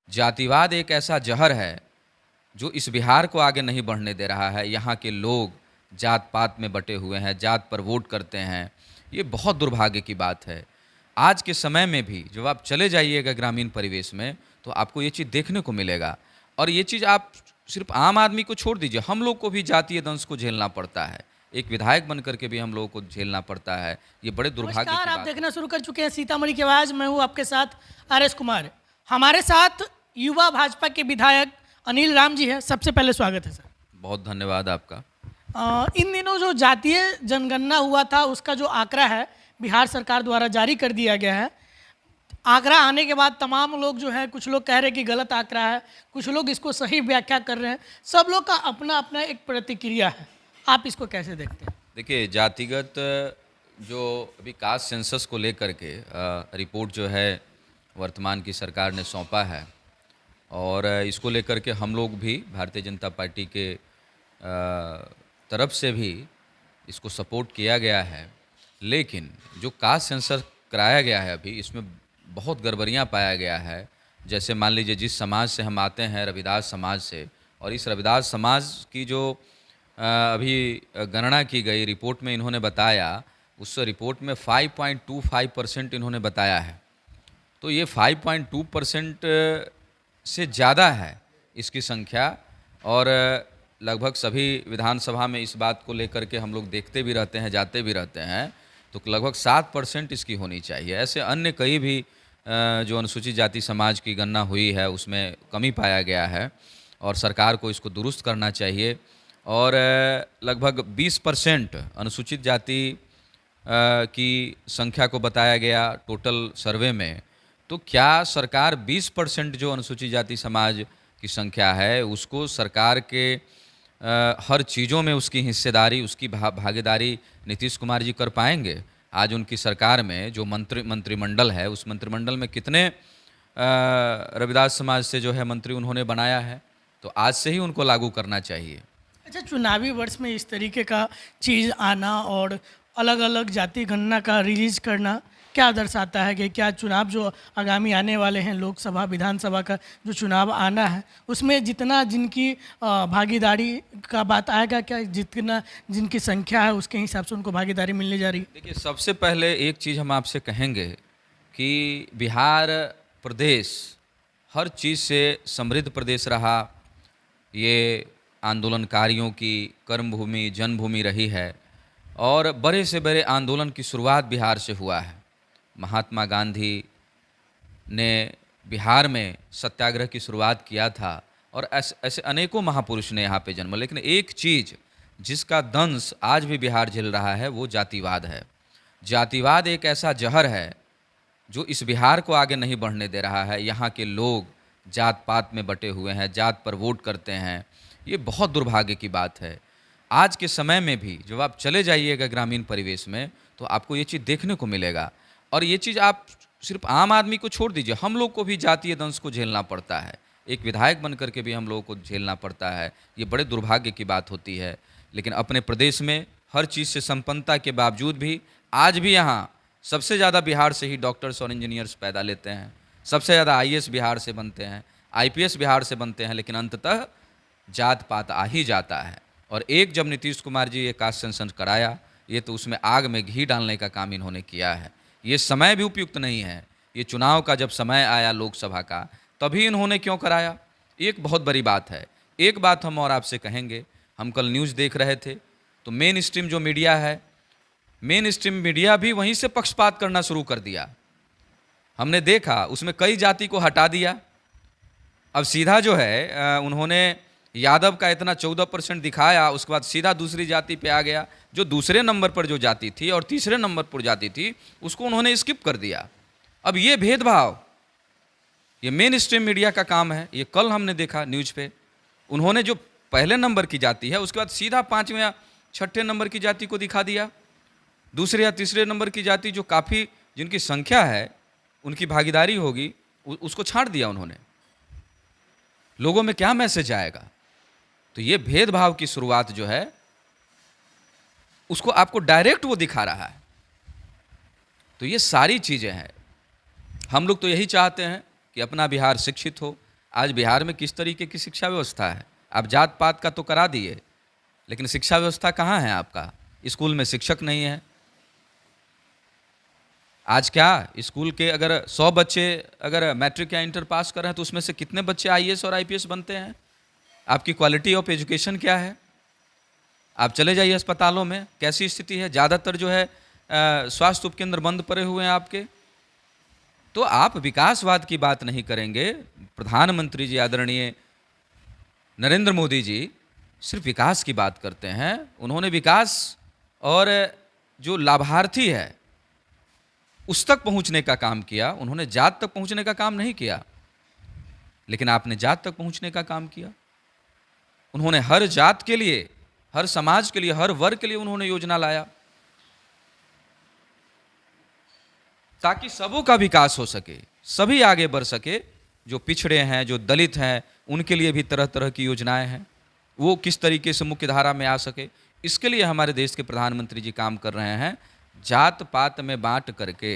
जातिवाद एक ऐसा जहर है जो इस बिहार को आगे नहीं बढ़ने दे रहा है। यहाँ के लोग जात पात में बटे हुए हैं, जात पर वोट करते हैं। ये बहुत दुर्भाग्य की बात है। आज के समय में भी जब आप चले जाइएगा ग्रामीण परिवेश में तो आपको ये चीज़ देखने को मिलेगा। और ये चीज़ आप सिर्फ आम आदमी को छोड़ दीजिए, हम लोग को भी जातीय दंश को झेलना पड़ता है। एक विधायक बन करके भी हम लोगों को झेलना पड़ता है। ये बड़े दुर्भाग्य नमस्कार, की आप बात है। देखना शुरू कर चुके हैं सीतामढ़ी की आवाज़। मैं हूं आपके साथ आर.एस. कुमार। हमारे साथ युवा भाजपा के विधायक अनिल राम जी है। सबसे पहले स्वागत है सर। बहुत धन्यवाद आपका। इन दिनों जो जातीय जनगणना हुआ था उसका जो आंकड़ा है बिहार सरकार द्वारा जारी कर दिया गया है। आंकड़ा आने के बाद तमाम लोग जो है, कुछ लोग कह रहे हैं कि गलत आंकड़ा है, कुछ लोग इसको सही व्याख्या कर रहे हैं। सब लोग का अपना अपना एक प्रतिक्रिया है। आप इसको कैसे देखते हैं? देखिए, जातिगत जो अभी कास्ट सेंसस को लेकर के रिपोर्ट जो है वर्तमान की सरकार ने सौंपा है और इसको लेकर के हम लोग भी भारतीय जनता पार्टी के तरफ से भी इसको सपोर्ट किया गया है। लेकिन जो कास्ट सेंसस कराया गया है अभी, इसमें बहुत गड़बड़ियाँ पाया गया है। जैसे मान लीजिए, जिस समाज से हम आते हैं, रविदास समाज से, और इस रविदास समाज की जो अभी गणना की गई रिपोर्ट में इन्होंने बताया, उस रिपोर्ट में 5.25% इन्होंने बताया है। तो ये 5.2% से ज़्यादा है इसकी संख्या। और लगभग सभी विधानसभा में इस बात को लेकर के हम लोग देखते भी रहते हैं, जाते भी रहते हैं। तो लगभग 7% इसकी होनी चाहिए। ऐसे अन्य कई भी जो अनुसूचित जाति समाज की गणना हुई है उसमें कमी पाया गया है और सरकार को इसको दुरुस्त करना चाहिए। और लगभग 20% अनुसूचित जाति की संख्या को बताया गया टोटल सर्वे में। तो क्या सरकार 20% जो अनुसूचित जाति समाज की संख्या है उसको सरकार के हर चीज़ों में उसकी हिस्सेदारी, उसकी भागीदारी नीतीश कुमार जी कर पाएंगे? आज उनकी सरकार में जो मंत्रिमंडल है, उस मंत्रिमंडल में कितने रविदास समाज से जो है मंत्री उन्होंने बनाया है? तो आज से ही उनको लागू करना चाहिए। अच्छा, चुनावी वर्ष में इस तरीके का चीज़ आना और अलग अलग जाति गणना का रिलीज करना क्या दर्शाता है कि क्या चुनाव जो आगामी आने वाले हैं, लोकसभा विधानसभा का जो चुनाव आना है, उसमें जितना जिनकी भागीदारी का बात आएगा, क्या जितना जिनकी संख्या है उसके हिसाब से उनको भागीदारी मिलने जा रही है? देखिए, सबसे पहले एक चीज़ हम आपसे कहेंगे कि बिहार प्रदेश हर चीज़ से समृद्ध प्रदेश रहा। ये आंदोलनकारियों की कर्मभूमि, जन्मभूमि रही है और बड़े से बड़े आंदोलन की शुरुआत बिहार से हुआ है। महात्मा गांधी ने बिहार में सत्याग्रह की शुरुआत किया था और ऐसे अनेकों महापुरुष ने यहाँ पे जन्म। लेकिन एक चीज़ जिसका दंश आज भी बिहार झेल रहा है वो जातिवाद है। जातिवाद एक ऐसा जहर है जो इस बिहार को आगे नहीं बढ़ने दे रहा है। यहाँ के लोग जात पात में बटे हुए हैं, जात पर वोट करते हैं। ये बहुत दुर्भाग्य की बात है। आज के समय में भी जब आप चले जाइएगा ग्रामीण परिवेश में तो आपको ये चीज़ देखने को मिलेगा। और ये चीज़ आप सिर्फ आम आदमी को छोड़ दीजिए, हम लोग को भी जातीय दंश को झेलना पड़ता है। एक विधायक बन करके भी हम लोगों को झेलना पड़ता है। ये बड़े दुर्भाग्य की बात होती है। लेकिन अपने प्रदेश में हर चीज़ से संपन्नता के बावजूद भी आज भी यहाँ सबसे ज़्यादा बिहार से ही डॉक्टर्स और इंजीनियर्स पैदा लेते हैं। सबसे ज़्यादा आईएएस बिहार से बनते हैं, आईपीएस बिहार से बनते हैं। लेकिन अंततः जात पात आ ही जाता है। और एक जब नीतीश कुमार जी ये कास्ट सेंसस कराया, ये तो उसमें आग में घी डालने का काम इन्होंने किया है। ये समय भी उपयुक्त नहीं है। ये चुनाव का जब समय आया लोकसभा का, तभी इन्होंने क्यों कराया? एक बहुत बड़ी बात है। एक बात हम और आपसे कहेंगे, हम कल न्यूज़ देख रहे थे तो मेन स्ट्रीम जो मीडिया है, मेन स्ट्रीम मीडिया भी वहीं से पक्षपात करना शुरू कर दिया। हमने देखा उसमें कई जाति को हटा दिया। अब सीधा जो है उन्होंने यादव का इतना 14% दिखाया, उसके बाद सीधा दूसरी जाति पे आ गया। जो दूसरे नंबर पर जो जाति थी और तीसरे नंबर पर जाति थी उसको उन्होंने स्किप कर दिया। अब ये भेदभाव, ये मेन स्ट्रीम मीडिया का काम है। ये कल हमने देखा न्यूज़ पे, उन्होंने जो पहले नंबर की जाति है उसके बाद सीधा 5वें या 6ठे नंबर की जाति को दिखा दिया। दूसरे या तीसरे नंबर की जाति जो काफ़ी जिनकी संख्या है, उनकी भागीदारी होगी, उसको छांट दिया उन्होंने। लोगों में क्या मैसेज आएगा? तो ये भेदभाव की शुरुआत जो है उसको आपको डायरेक्ट वो दिखा रहा है। तो ये सारी चीज़ें हैं। हम लोग तो यही चाहते हैं कि अपना बिहार शिक्षित हो, आज बिहार में किस तरीके की शिक्षा व्यवस्था है। आप जात पात का तो करा दिए, लेकिन शिक्षा व्यवस्था कहाँ है आपका? स्कूल में शिक्षक नहीं है। आज क्या स्कूल के अगर 100 बच्चे अगर मैट्रिक या इंटर पास कर रहे हैं तो उसमें से कितने बच्चे आईएएस और आईपीएस बनते हैं? आपकी क्वालिटी ऑफ एजुकेशन क्या है? आप चले जाइए अस्पतालों में, कैसी स्थिति है? ज़्यादातर जो है स्वास्थ्य उपकेंद्र बंद पड़े हुए हैं आपके। तो आप विकासवाद की बात नहीं करेंगे। प्रधानमंत्री जी आदरणीय नरेंद्र मोदी जी सिर्फ विकास की बात करते हैं। उन्होंने विकास और जो लाभार्थी है उस तक पहुंचने का काम किया, उन्होंने जात तक पहुंचने का काम नहीं किया। लेकिन आपने जात तक पहुंचने का काम किया। उन्होंने हर जात के लिए, हर समाज के लिए, हर वर्ग के लिए उन्होंने योजना लाया ताकि सबों का विकास हो सके, सभी आगे बढ़ सके। जो पिछड़े हैं, जो दलित हैं, उनके लिए भी तरह तरह की योजनाएं हैं, वो किस तरीके से मुख्य धारा में आ सके, इसके लिए हमारे देश के प्रधानमंत्री जी काम कर रहे हैं। जात पात में बांट करके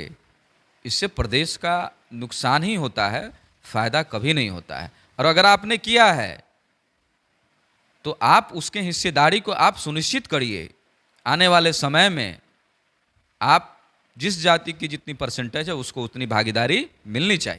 इससे प्रदेश का नुकसान ही होता है, फायदा कभी नहीं होता है। और अगर आपने किया है तो आप उसके हिस्सेदारी को आप सुनिश्चित करिए। आने वाले समय में आप जिस जाति की जितनी परसेंटेज है उसको उतनी भागीदारी मिलनी चाहिए।